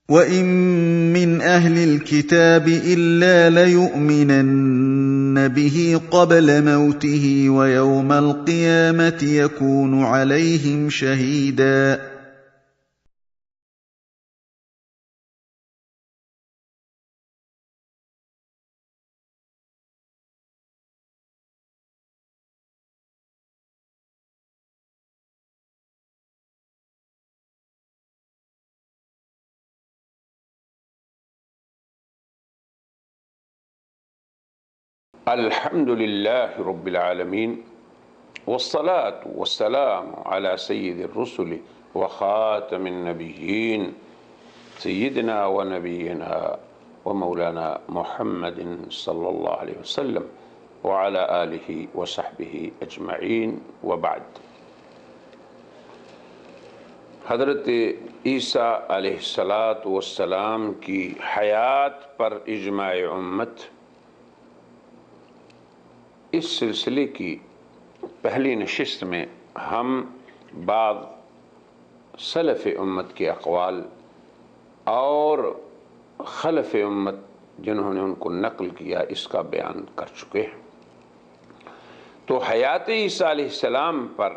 وَإِن مِّنْ أَهْلِ الْكِتَابِ إِلَّا لَيُؤْمِنَنَّ بِهِ قَبْلَ مَوْتِهِ وَيَوْمَ الْقِيَامَةِ يَكُونُ عَلَيْهِمْ شَهِيدًا. الحمد لله رب العالمين والصلاة والسلام على سيد الرسل وخاتم النبيين سيدنا ونبينا ومولانا محمد صلى الله عليه وسلم وعلى آله وصحبه أجمعين وبعد. حضرت عیسیٰ علیہ السلام کی حیات پر اجماع امت، اس سلسلے کی پہلی نشست میں ہم بعض سلف امت کے اقوال اور خلف امت جنہوں نے ان کو نقل کیا اس کا بیان کر چکے ہیں۔ تو حیات عیسیٰ علیہ السلام پر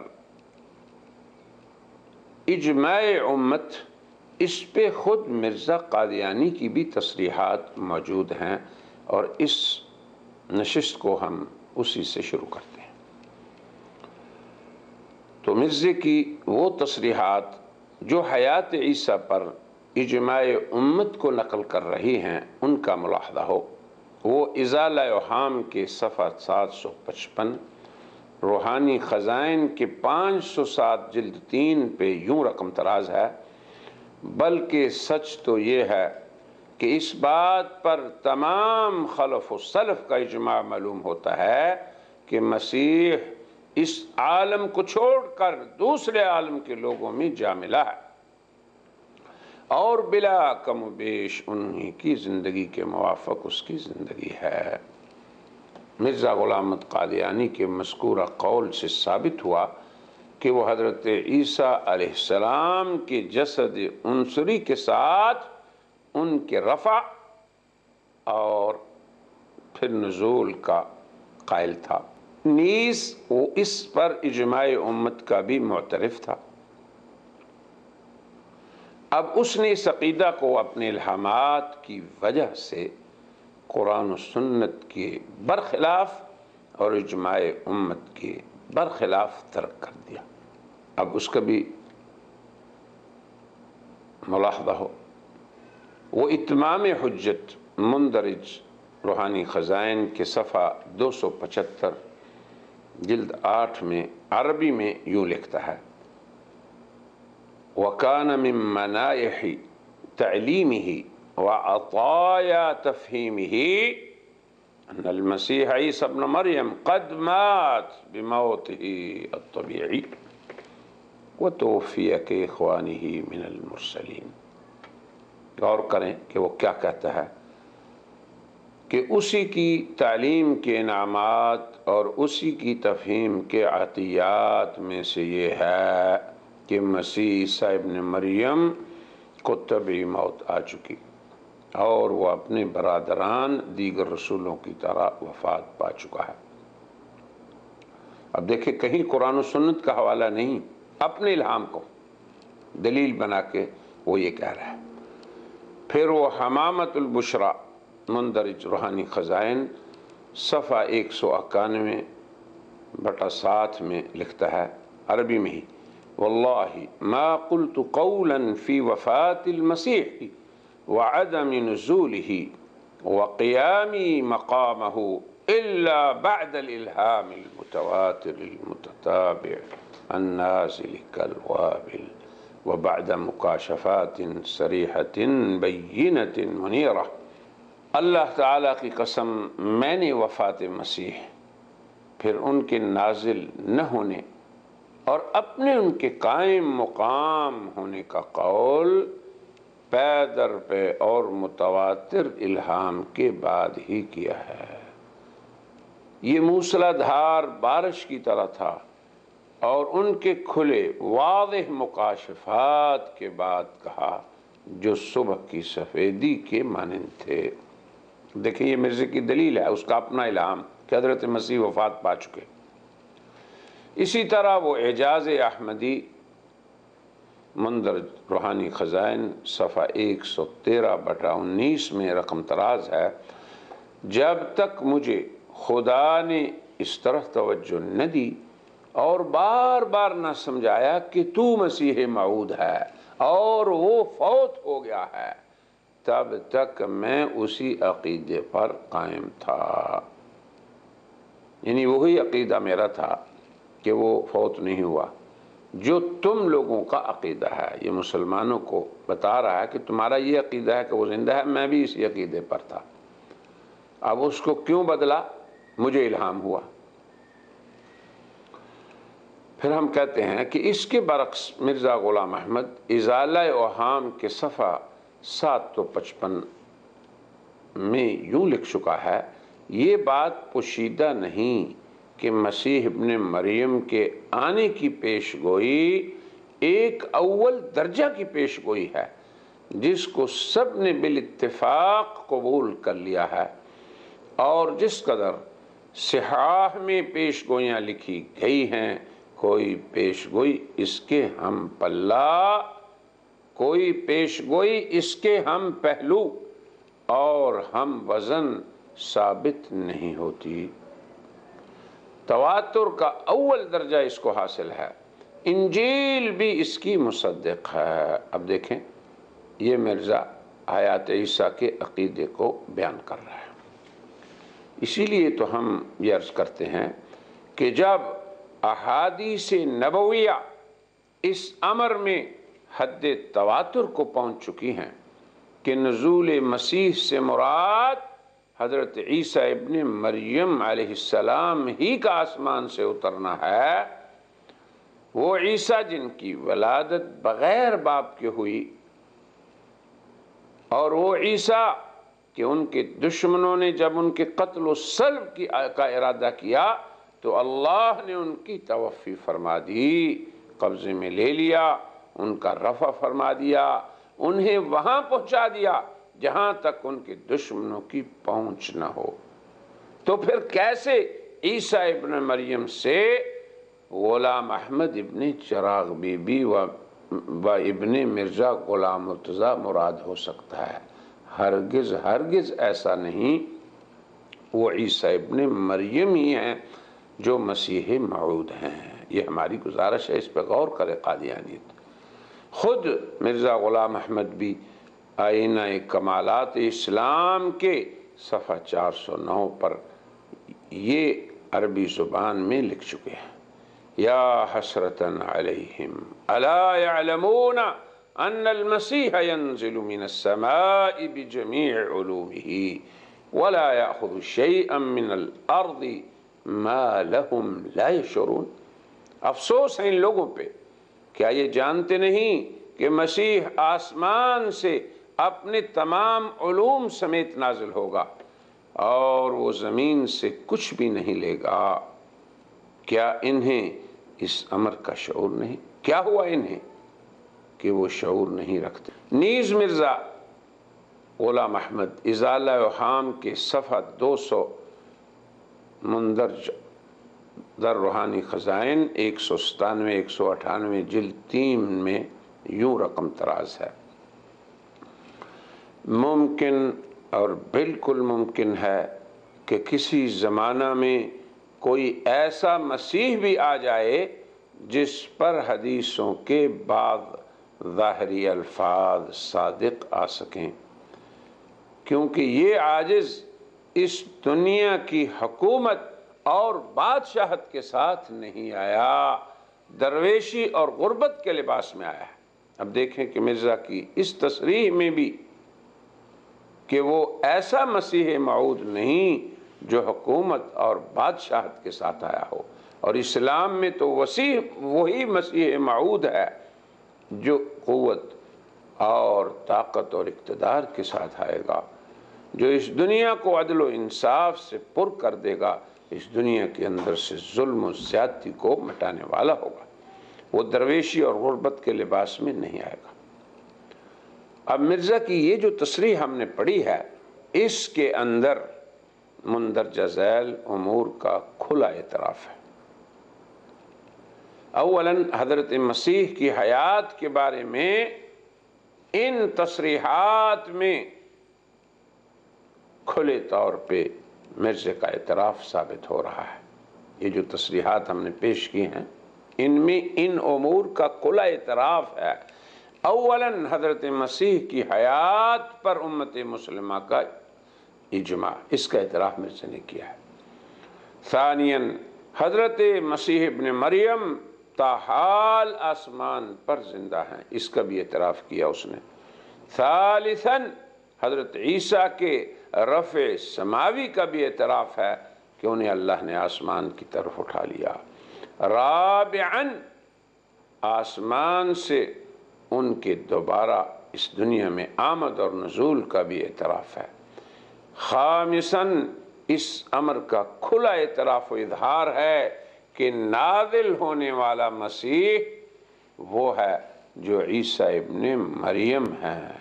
اجماع امت، اس پہ خود مرزا قادیانی کی بھی تصریحات موجود ہیں، اور اس نشست کو ہم اسی سے شروع کرتے ہیں۔ تو مرزے کی وہ تصریحات جو حیات عیسیٰ پر اجماع امت کو نقل کر رہی ہیں، ان کا ملاحظہ ہو، وہ ازالہ اوہام کے صفحہ 755، روحانی خزائن کے 507 جلد 3 پہ یوں رقم تراز ہے: بلکہ سچ تو یہ ہے کہ اس بات پر تمام خلف و سلف کا اجماع معلوم ہوتا ہے کہ مسیح اس عالم کو چھوڑ کر دوسرے عالم کے لوگوں میں جا ملا ہے، اور بلا کم و بیش انہی کی زندگی کے موافق اس کی زندگی ہے۔ مرزا غلام احمد قادیانی کے مذکورہ قول سے ثابت ہوا کہ وہ حضرت عیسیٰ علیہ السلام کے جسد عنصری کے ساتھ ان کے رفع اور پھر نزول کا قائل تھا، نیز وہ اس پر اجماع امت کا بھی معترف تھا۔ اب اس نے اس عقیدہ کو اپنے الہامات کی وجہ سے قرآن و سنت کے برخلاف اور اجماع امت کے برخلاف ترک کر دیا۔ اب اس کا بھی ملاحظہ ہو، وہ اتمام حجت مندرج روحانی خزائن کے صفحہ 275 جلد 8 میں عربی میں یوں لکھتا ہے: وَكَانَ مِن مَنَائِحِ تَعْلِيمِهِ وَعَطَايَا تَفْهِيمِهِ أَنَّ الْمَسِيحَ عِيسَى ابْنَ مَرْيَمَ قَدْ مَاتَ بِمَوْتِهِ الطَّبِيعِي وَتُوفِّيَ كِإِخْوَانِهِ مِنَ الْمُرْسَلِينَ۔ غور کریں کہ وہ کیا کہتا ہے کہ اسی کی تعلیم کے انعامات اور اسی کی تفہیم کے عطیات میں سے یہ ہے کہ مسیح عیسیٰ ابن مریم کو طبعی موت آ چکی، اور وہ اپنے برادران دیگر رسولوں کی طرح وفات پا چکا ہے۔ اب دیکھیں، کہیں قرآن و سنت کا حوالہ نہیں، اپنے الہام کو دلیل بنا کے وہ یہ کہہ رہا ہے۔ پھر وہ حمامت البشرا مندرج روحانی خزائن صفحہ 191/7 میں لکھتا ہے عربی میں ہی: واللہ ما قلت قولا فی وفات المسیح وعدم نزولہ وقیامی مقامہ الا بعد الالہام المتواتر المتتابع النازل کالوابل وبعد مکاشفات صریحة بینة منیرہ۔ اللہ تعالیٰ کی قسم، میں نے وفات مسیح، پھر ان کے نازل نہ ہونے اور اپنے ان کے قائم مقام ہونے کا قول پے در پے اور متواتر الہام کے بعد ہی کیا ہے۔ یہ موسلا دھار بارش کی طرح تھا، اور ان کے کھلے واضح مکاشفات کے بعد کہا جو صبح کی سفیدی کے مانند تھے۔ دیکھیں یہ مرزا کی دلیل ہے، اس کا اپنا الہام کہ حضرت مسیح وفات پا چکے۔ اسی طرح وہ اعجاز احمدی مندرج روحانی خزائن صفحہ 113/19 میں رقم طراز ہے، جب تک مجھے خدا نے اس طرح توجہ نہ دی اور بار بار نہ سمجھایا کہ تو مسیح موعود ہے اور وہ فوت ہو گیا ہے، تب تک میں اسی عقیدے پر قائم تھا۔ یعنی وہی عقیدہ میرا تھا کہ وہ فوت نہیں ہوا، جو تم لوگوں کا عقیدہ ہے۔ یہ مسلمانوں کو بتا رہا ہے کہ تمہارا یہ عقیدہ ہے کہ وہ زندہ ہے، میں بھی اسی عقیدے پر تھا۔ اب اس کو کیوں بدلا؟ مجھے الہام ہوا۔ پھر ہم کہتے ہیں کہ اس کے برعکس مرزا غلام احمد ازالہ اوہام کے صفحہ 755 میں یوں لکھ چکا ہے، یہ بات پوشیدہ نہیں کہ مسیح ابن مریم کے آنے کی پیش گوئی ایک اول درجہ کی پیش گوئی ہے جس کو سب نے بالاتفاق قبول کر لیا ہے، اور جس قدر صحاح میں پیش گوئیاں لکھی گئی ہیں کوئی پیش گوئی اس کے ہم پلہ، کوئی پیش گوئی اس کے ہم پہلو اور ہم وزن ثابت نہیں ہوتی۔ تواتر کا اول درجہ اس کو حاصل ہے، انجیل بھی اس کی مصدق ہے۔ اب دیکھیں یہ مرزا حیات عیسیٰ کے عقیدے کو بیان کر رہا ہے۔ اسی لیے تو ہم یہ عرض کرتے ہیں کہ جب احادیث نبویہ اس امر میں حد تواتر کو پہنچ چکی ہیں کہ نزول مسیح سے مراد حضرت عیسیٰ ابن مریم علیہ السلام ہی کا آسمان سے اترنا ہے، وہ عیسیٰ جن کی ولادت بغیر باپ کے ہوئی، اور وہ عیسیٰ کہ ان کے دشمنوں نے جب ان کے قتل و صلب کا ارادہ کیا تو اللہ نے ان کی توفی فرما دی، قبضے میں لے لیا، ان کا رفع فرما دیا، انہیں وہاں پہنچا دیا جہاں تک ان کے دشمنوں کی پہنچ نہ ہو۔ تو پھر کیسے عیسیٰ ابن مریم سے غلام احمد ابن چراغ بی بی و ابن مرزا غلام مرتضیٰ مراد ہو سکتا ہے؟ ہرگز ہرگز ایسا نہیں، وہ عیسیٰ ابن مریم ہی ہیں جو مسیح موعود ہیں۔ یہ ہماری گزارش ہے، اس پہ غور کرے قادیانیت۔ خود مرزا غلام احمد بھی آئینہ کمالات اسلام کے صفحہ 409 پر یہ عربی زبان میں لکھ چکے ہیں، یا حسرتاً علیہم الا یعلمون ان المسیح ينزل من السماء بجمیع علومه ولا یأخذ شیئا من الارض ما لهم لا یشعرون۔ افسوس ہے ان لوگوں پہ، کیا یہ جانتے نہیں کہ مسیح آسمان سے اپنے تمام علوم سمیت نازل ہوگا اور وہ زمین سے کچھ بھی نہیں لے گا؟ کیا انہیں اس امر کا شعور نہیں؟ کیا ہوا انہیں کہ وہ شعور نہیں رکھتے؟ نیز مرزا غلام احمد ازالہ اوہام کے صفحہ 200 مندرج در روحانی خزائن 197 198 جلد 3 میں یوں رقم طراز ہے، ممکن اور بالکل ممکن ہے کہ کسی زمانہ میں کوئی ایسا مسیح بھی آ جائے جس پر حدیثوں کے بعض ظاہری الفاظ صادق آ سکیں، کیونکہ یہ عاجز اس دنیا کی حکومت اور بادشاہت کے ساتھ نہیں آیا، درویشی اور غربت کے لباس میں آیا ہے۔ اب دیکھیں کہ مرزا کی اس تصریح میں بھی کہ وہ ایسا مسیح موعود نہیں جو حکومت اور بادشاہت کے ساتھ آیا ہو، اور اسلام میں تو وہی مسیح موعود ہے جو قوت اور طاقت اور اقتدار کے ساتھ آئے گا، جو اس دنیا کو عدل و انصاف سے پر کر دے گا، اس دنیا کے اندر سے ظلم و زیادتی کو مٹانے والا ہوگا، وہ درویشی اور غربت کے لباس میں نہیں آئے گا۔ اب مرزا کی یہ جو تصریح ہم نے پڑھی ہے، اس کے اندر مندرجہ ذیل امور کا کھلا اعتراف ہے۔ اولاً حضرت مسیح کی حیات کے بارے میں ان تصریحات میں کھلے طور پہ مرزا کا اعتراف ثابت ہو رہا ہے۔ یہ جو تصریحات ہم نے پیش کی ہیں ان میں ان امور کا کھلا اعتراف ہے۔ اولاً حضرت مسیح کی حیات پر امت مسلمہ کا اجماع، اس کا اعتراف مرزا نے کیا ہے۔ ثانیاً حضرت مسیح ابن مریم تاحال آسمان پر زندہ ہیں، اس کا بھی اعتراف کیا اس نے۔ ثالثاً حضرت عیسیٰ کے رفع سماوی کا بھی اعتراف ہے کہ انہیں اللہ نے آسمان کی طرف اٹھا لیا۔ رابعاً آسمان سے ان کے دوبارہ اس دنیا میں آمد اور نزول کا بھی اعتراف ہے۔ خامساً اس امر کا کھلا اعتراف و اظہار ہے کہ نازل ہونے والا مسیح وہ ہے جو عیسیٰ ابن مریم ہے،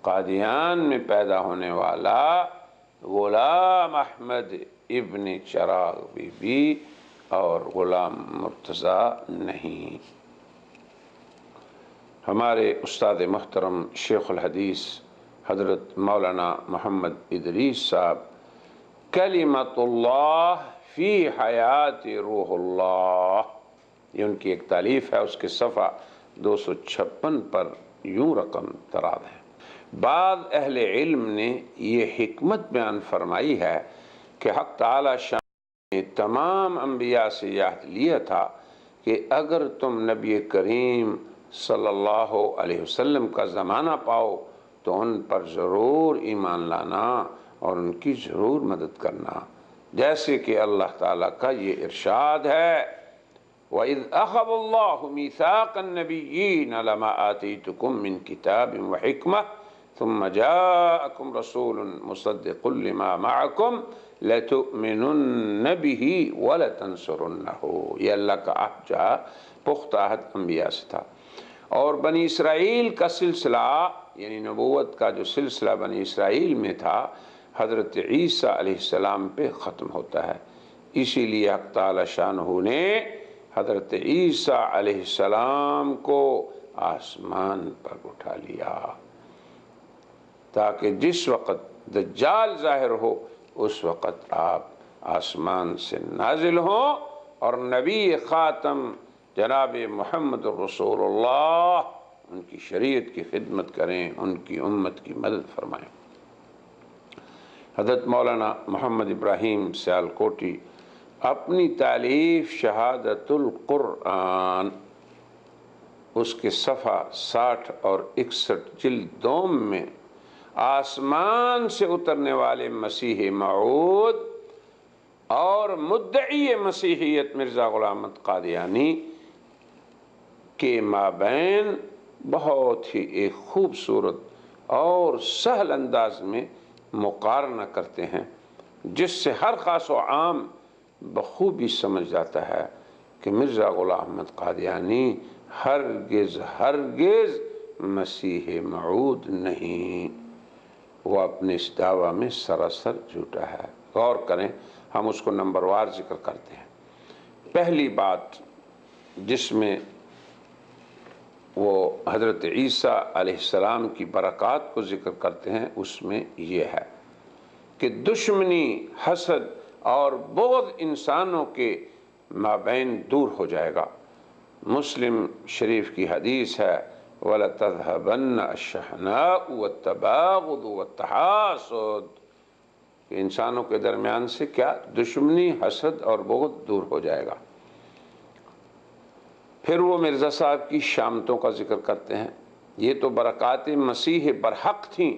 قادیان میں پیدا ہونے والا غلام احمد ابن چراغ بی بی اور غلام مرتضی نہیں۔ ہمارے استاد محترم شیخ الحدیث حضرت مولانا محمد ادریس صاحب کلمۃ اللہ فی حیات روح اللہ، یہ ان کی ایک تالیف ہے، اس کے صفحہ 256 پر یوں رقم تراد ہے۔ بعض اہل علم نے یہ حکمت بیان فرمائی ہے کہ حق تعالی شان نے تمام انبیاء سے یہ عہد لیا تھا کہ اگر تم نبی کریم صلی اللہ علیہ وسلم کا زمانہ پاؤ تو ان پر ضرور ایمان لانا اور ان کی ضرور مدد کرنا، جیسے کہ اللہ تعالیٰ کا یہ ارشاد ہے وَإِذْ أَخَذَ اللَّهُ مِيثَاقَ النَّبِيِّينَ لَمَا آتَيْتُكُم مِّن كِتَابٍ وَحِكْمَةٍ ثُمَّ جَاءَكُمْ رَسُولٌ مُصَدِّقٌ لِّمَا مَعَكُمْ لَتُؤْمِنُنَّ بِهِ وَلَتَنصُرُنَّهُ، یہ اللہ کا عہد جو پختہ عہد انبیاء سے تھا۔ اور بنی اسرائیل کا سلسلہ یعنی نبوت کا جو سلسلہ بنی اسرائیل میں تھا حضرت عیسیٰ علیہ السلام پہ ختم ہوتا ہے، اسی لیے حق تعالی شانہ نے حضرت عیسیٰ علیہ السلام کو آسمان پر اٹھا لیا تاکہ جس وقت دجال ظاہر ہو اس وقت آپ آسمان سے نازل ہوں اور نبی خاتم جناب محمد رسول اللہ ان کی شریعت کی خدمت کریں، ان کی امت کی مدد فرمائیں۔ حضرت مولانا محمد ابراہیم سیالکوٹی اپنی تالیف شہادت القرآن اس کے صفحہ 60 اور 61 جلد دوم میں آسمان سے اترنے والے مسیح موعود اور مدعی مسیحیت مرزا غلام احمد قادیانی کے مابین بہت ہی ایک خوبصورت اور سہل انداز میں مقارنہ کرتے ہیں، جس سے ہر خاص و عام بخوبی سمجھ جاتا ہے کہ مرزا غلام احمد قادیانی ہرگز مسیح موعود نہیں، وہ اپنے اس دعویٰ میں سراسر جھوٹا ہے۔ غور کریں، ہم اس کو نمبر وار ذکر کرتے ہیں۔ پہلی بات جس میں وہ حضرت عیسیٰ علیہ السلام کی برکات کو ذکر کرتے ہیں اس میں یہ ہے کہ دشمنی، حسد اور بغض انسانوں کے مابین دور ہو جائے گا۔ مسلم شریف کی حدیث ہے وَلَتَذْهَبَنَّ الشَّحْنَاءُ وَالتَّبَاغُضُ وَالتَّحَاسُدُ، کہ انسانوں کے درمیان سے کیا دشمنی، حسد اور بغض دور ہو جائے گا۔ پھر وہ مرزا صاحب کی شامتوں کا ذکر کرتے ہیں، یہ تو برکات مسیح برحق تھیں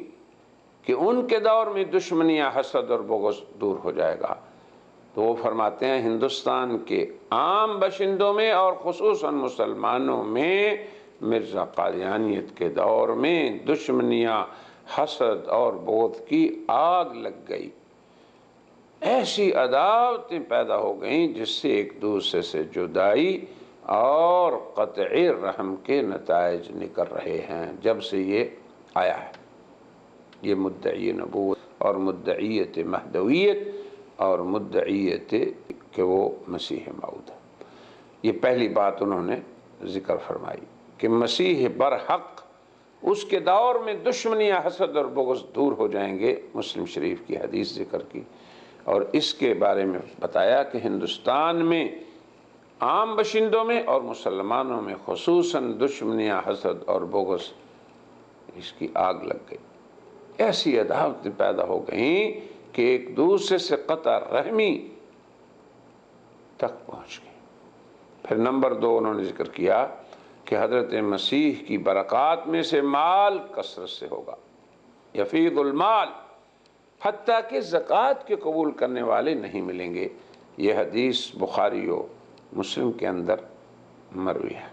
کہ ان کے دور میں دشمنیاں، حسد اور بغض دور ہو جائے گا۔ تو وہ فرماتے ہیں ہندوستان کے عام باشندوں میں اور خصوصاً مسلمانوں میں مرزا قادیانیت کے دور میں دشمنیاں، حسد اور بغض کی آگ لگ گئی، ایسی عداوتیں پیدا ہو گئیں جس سے ایک دوسرے سے جدائی اور قطع رحم کے نتائج نکل رہے ہیں جب سے یہ آیا ہے، یہ مدعی نبوت اور مدعیت مہدویت اور مدعیت کہ وہ مسیح موعود ہے۔ یہ پہلی بات انہوں نے ذکر فرمائی کہ مسیح برحق، اس کے دور میں دشمنی، حسد اور بغض دور ہو جائیں گے۔ مسلم شریف کی حدیث ذکر کی اور اس کے بارے میں بتایا کہ ہندوستان میں عام باشندوں میں اور مسلمانوں میں خصوصاً دشمنیاں، حسد اور بغض، اس کی آگ لگ گئی، ایسی عداوتیں پیدا ہو گئیں کہ ایک دوسرے سے قطع رحمی تک پہنچ گئی۔ پھر نمبر 2 انہوں نے ذکر کیا کہ حضرت مسیح کی برکات میں سے مال کثرت سے ہوگا، یفیض المال، حتیٰ کہ زکوٰۃ کے قبول کرنے والے نہیں ملیں گے۔ یہ حدیث بخاری و مسلم کے اندر مروی ہے۔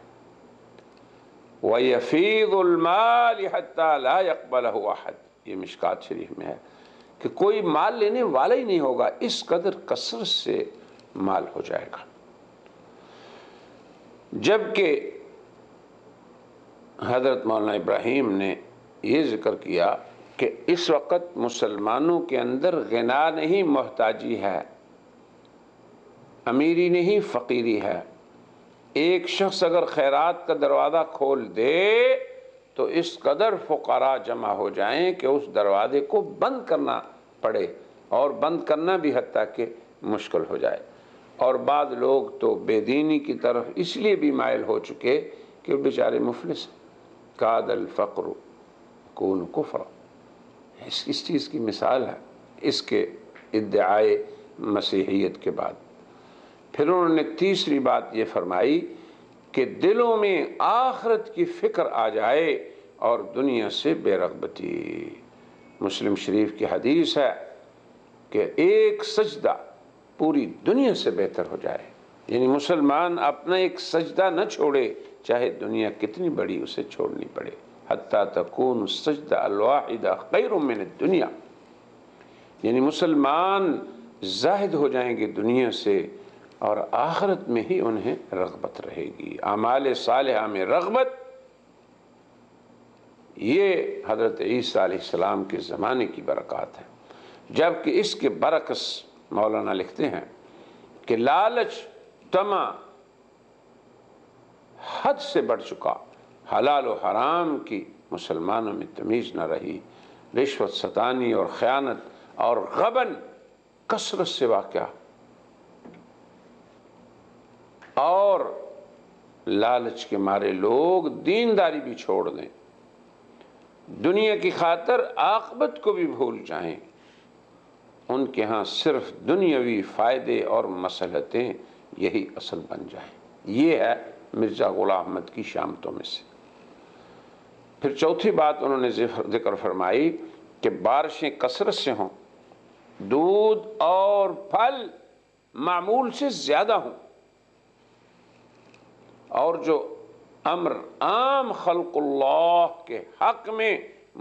وَيَفِيضُ الْمَالِ حَتَّى لَا يَقْبَلَهُ أَحَدٌ، یہ مشکات شریف میں ہے کہ کوئی مال لینے والا ہی نہیں ہوگا، اس قدر کثرت سے مال ہو جائے گا۔ جبکہ حضرت مولانا ابراہیم نے یہ ذکر کیا کہ اس وقت مسلمانوں کے اندر غنا نہیں، محتاجی ہے، امیری نہیں، فقیری ہے۔ ایک شخص اگر خیرات کا دروازہ کھول دے تو اس قدر فقراء جمع ہو جائیں کہ اس دروازے کو بند کرنا پڑے، اور بند کرنا بھی حتیٰ کہ مشکل ہو جائے۔ اور بعض لوگ تو بے دینی کی طرف اس لیے بھی مائل ہو چکے کہ وہ بیچارے مفلس ہیں۔ کاد الفقر کون کفر، اس چیز کی مثال ہے اس کے ادعائے مسیحیت کے بعد۔ پھر انہوں نے تیسری بات یہ فرمائی کہ دلوں میں آخرت کی فکر آ جائے اور دنیا سے بے رغبتی۔ مسلم شریف کی حدیث ہے کہ ایک سجدہ پوری دنیا سے بہتر ہو جائے، یعنی مسلمان اپنا ایک سجدہ نہ چھوڑے، چاہے دنیا کتنی بڑی اسے چھوڑنی پڑے۔ حتیٰ تکون السجدہ الواحدہ خیر من الدنیا، یعنی مسلمان زاہد ہو جائیں گے دنیا سے اور آخرت میں ہی انہیں رغبت رہے گی، اعمال صالحہ میں رغبت۔ یہ حضرت عیسیٰ علیہ السلام کے زمانے کی برکات ہے۔ جبکہ اس کے برعکس مولانا لکھتے ہیں کہ لالچ، طمع حد سے بڑھ چکا، حلال و حرام کی مسلمانوں میں تمیز نہ رہی، رشوت ستانی اور خیانت اور غبن کثرت سے واقع، اور لالچ کے مارے لوگ دینداری بھی چھوڑ دیں، دنیا کی خاطر عاقبت کو بھی بھول جائیں، ان کے ہاں صرف دنیاوی فائدے اور مصلحتیں یہی اصل بن جائیں۔ یہ ہے مرزا غلام احمد کی شامتوں میں سے۔ پھر چوتھی بات انہوں نے ذکر فرمائی کہ بارشیں کثرت سے ہوں، دودھ اور پھل معمول سے زیادہ ہوں، اور جو امر عام خلق اللہ کے حق میں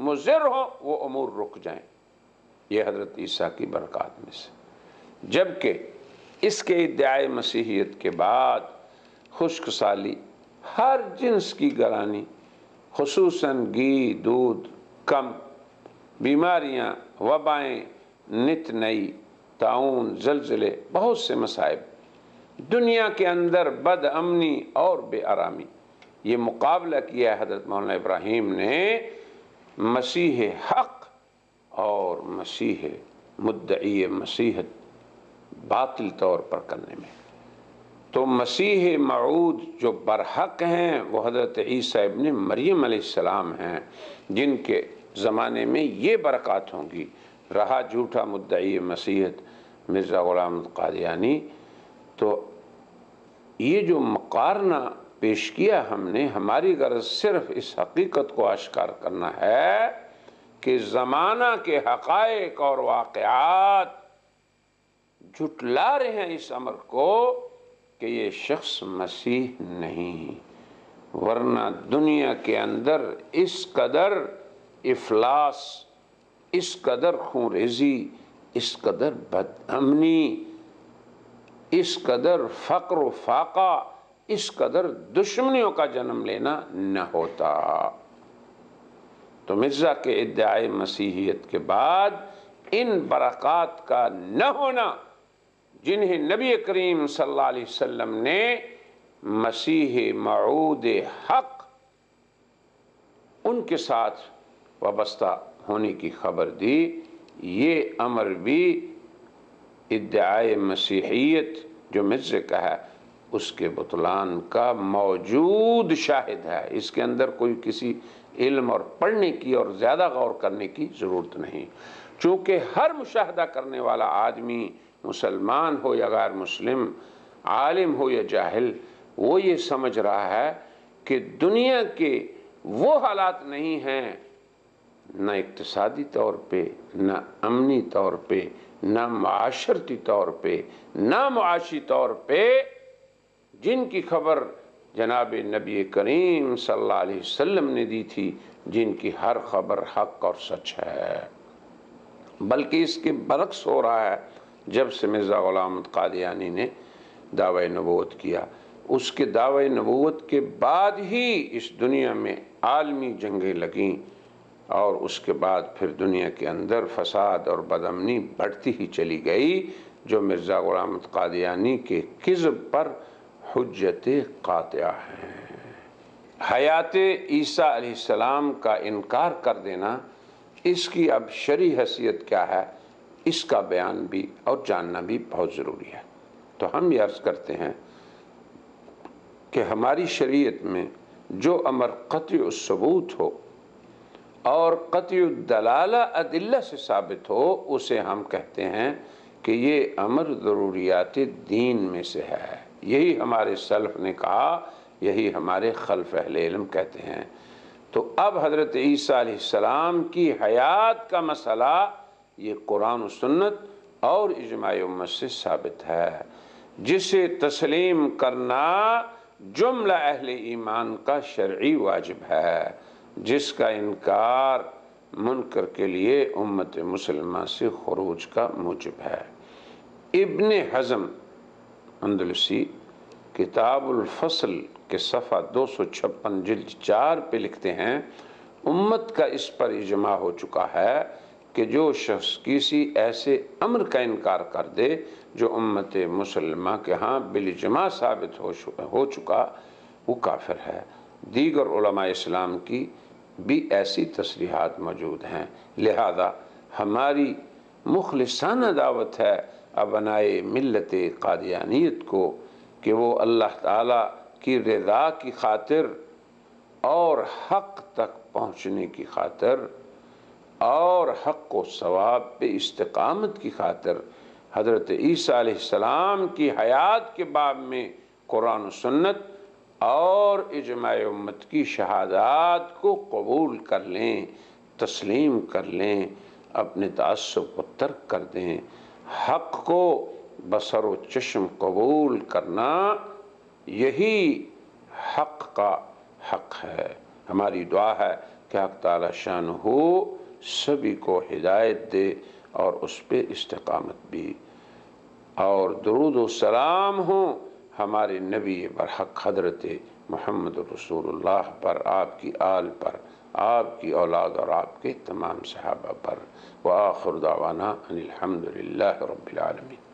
مضر ہو وہ امور رک جائیں۔ یہ حضرت عیسیٰ کی برکات میں سے۔ جبکہ اس کے ادعائے مسیحیت کے بعد خشک سالی، ہر جنس کی گرانی، خصوصاً گھی دودھ کم، بیماریاں، وبائیں نت نئی، طاعون، زلزلے، بہت سے مصائب، دنیا کے اندر بد امنی اور بے آرامی، یہ مقابلہ کیا ہے حضرت مولانا ابراہیم نے مسیح حق اور مسیح مدعی مسیحت باطل طور پر کرنے میں۔ تو مسیح موعود جو برحق ہیں وہ حضرت عیسیٰ ابن مریم علیہ السلام ہیں، جن کے زمانے میں یہ برکات ہوں گی۔ رہا جھوٹا مدعی مسیحت مرزا غلام احمد قادیانی، تو یہ جو مقارنہ پیش کیا ہم نے، ہماری غرض صرف اس حقیقت کو آشکار کرنا ہے کہ زمانہ کے حقائق اور واقعات جھٹلا رہے ہیں اس امر کو کہ یہ شخص مسیح نہیں، ورنہ دنیا کے اندر اس قدر افلاس، اس قدر خونریزی، اس قدر بد امنی، اس قدر فقر و فاقہ، اس قدر دشمنیوں کا جنم لینا نہ ہوتا۔ تو مرزا کے ادعائے مسیحیت کے بعد ان برکات کا نہ ہونا جنہیں نبی کریم صلی اللہ علیہ وسلم نے مسیح موعود حق ان کے ساتھ وابستہ ہونے کی خبر دی، یہ امر بھی ادعائے مسیحیت جو مرزا کا ہے اس کے بطلان کا موجود شاہد ہے۔ اس کے اندر کوئی کسی علم اور پڑھنے کی اور زیادہ غور کرنے کی ضرورت نہیں، چونکہ ہر مشاہدہ کرنے والا آدمی مسلمان ہو یا غیر مسلم، عالم ہو یا جاہل، وہ یہ سمجھ رہا ہے کہ دنیا کے وہ حالات نہیں ہیں، نہ اقتصادی طور پہ، نہ امنی طور پہ، نہ معاشرتی طور پہ، نہ معاشی طور پہ، جن کی خبر جناب نبی کریم صلی اللہ علیہ وسلم نے دی تھی، جن کی ہر خبر حق اور سچ ہے، بلکہ اس کے برعکس ہو رہا ہے۔ جب سے مرزا غلام احمد قادیانی نے دعوی نبوت کیا، اس کے دعوی نبوت کے بعد ہی اس دنیا میں عالمی جنگیں لگیں، اور اس کے بعد پھر دنیا کے اندر فساد اور بدامنی بڑھتی ہی چلی گئی، جو مرزا غلام احمد قادیانی کے کذب پر حجت قاطعہ ہیں۔ حیات عیسیٰ علیہ السلام کا انکار کر دینا، اس کی اب شرعی حیثیت کیا ہے، اس کا بیان بھی اور جاننا بھی بہت ضروری ہے۔ تو ہم یہ عرض کرتے ہیں کہ ہماری شریعت میں جو امر قطعی الثبوت ہو اور قطعی الدلالہ ادلہ سے ثابت ہو، اسے ہم کہتے ہیں کہ یہ امر ضروریات دین میں سے ہے۔ یہی ہمارے سلف نے کہا، یہی ہمارے خلف اہل علم کہتے ہیں۔ تو اب حضرت عیسیٰ علیہ السلام کی حیات کا مسئلہ یہ قرآن و سنت اور اجماع امت سے ثابت ہے، جسے تسلیم کرنا جملہ اہل ایمان کا شرعی واجب ہے، جس کا انکار منکر کے لیے امت مسلمہ سے خروج کا موجب ہے۔ ابن حزم اندلسی کتاب الفصل کے صفحہ 256 جلد 4 پہ لکھتے ہیں، امت کا اس پر اجماع ہو چکا ہے کہ جو شخص کسی ایسے امر کا انکار کر دے جو امت مسلمہ کے ہاں بالاجماع ثابت ہو چکا، وہ کافر ہے۔ دیگر علماء اسلام کی بھی ایسی تصریحات موجود ہیں، لہذا ہماری مخلصانہ دعوت ہے ابنائے ملت قادیانیت کو کہ وہ اللہ تعالیٰ کی رضا کی خاطر اور حق تک پہنچنے کی خاطر اور حق و ثواب پہ استقامت کی خاطر حضرت عیسیٰ علیہ السلام کی حیات کے باب میں قرآن و سنت اور اجماع امت کی شہادات کو قبول کر لیں، تسلیم کر لیں، اپنے تعصب کو ترک کر دیں۔ حق کو بصر و چشم قبول کرنا یہی حق کا حق ہے۔ ہماری دعا ہے کہ حق تعالی شانہ سبھی کو ہدایت دے اور اس پہ استقامت بھی، اور درود و سلام ہوں ہمارے نبی برحق حضرت محمد رسول اللہ پر، آپ کی آل پر، آپ کی اولاد اور آپ کے تمام صحابہ پر۔ وآخر دعوانا ان الحمد للہ رب العالمین۔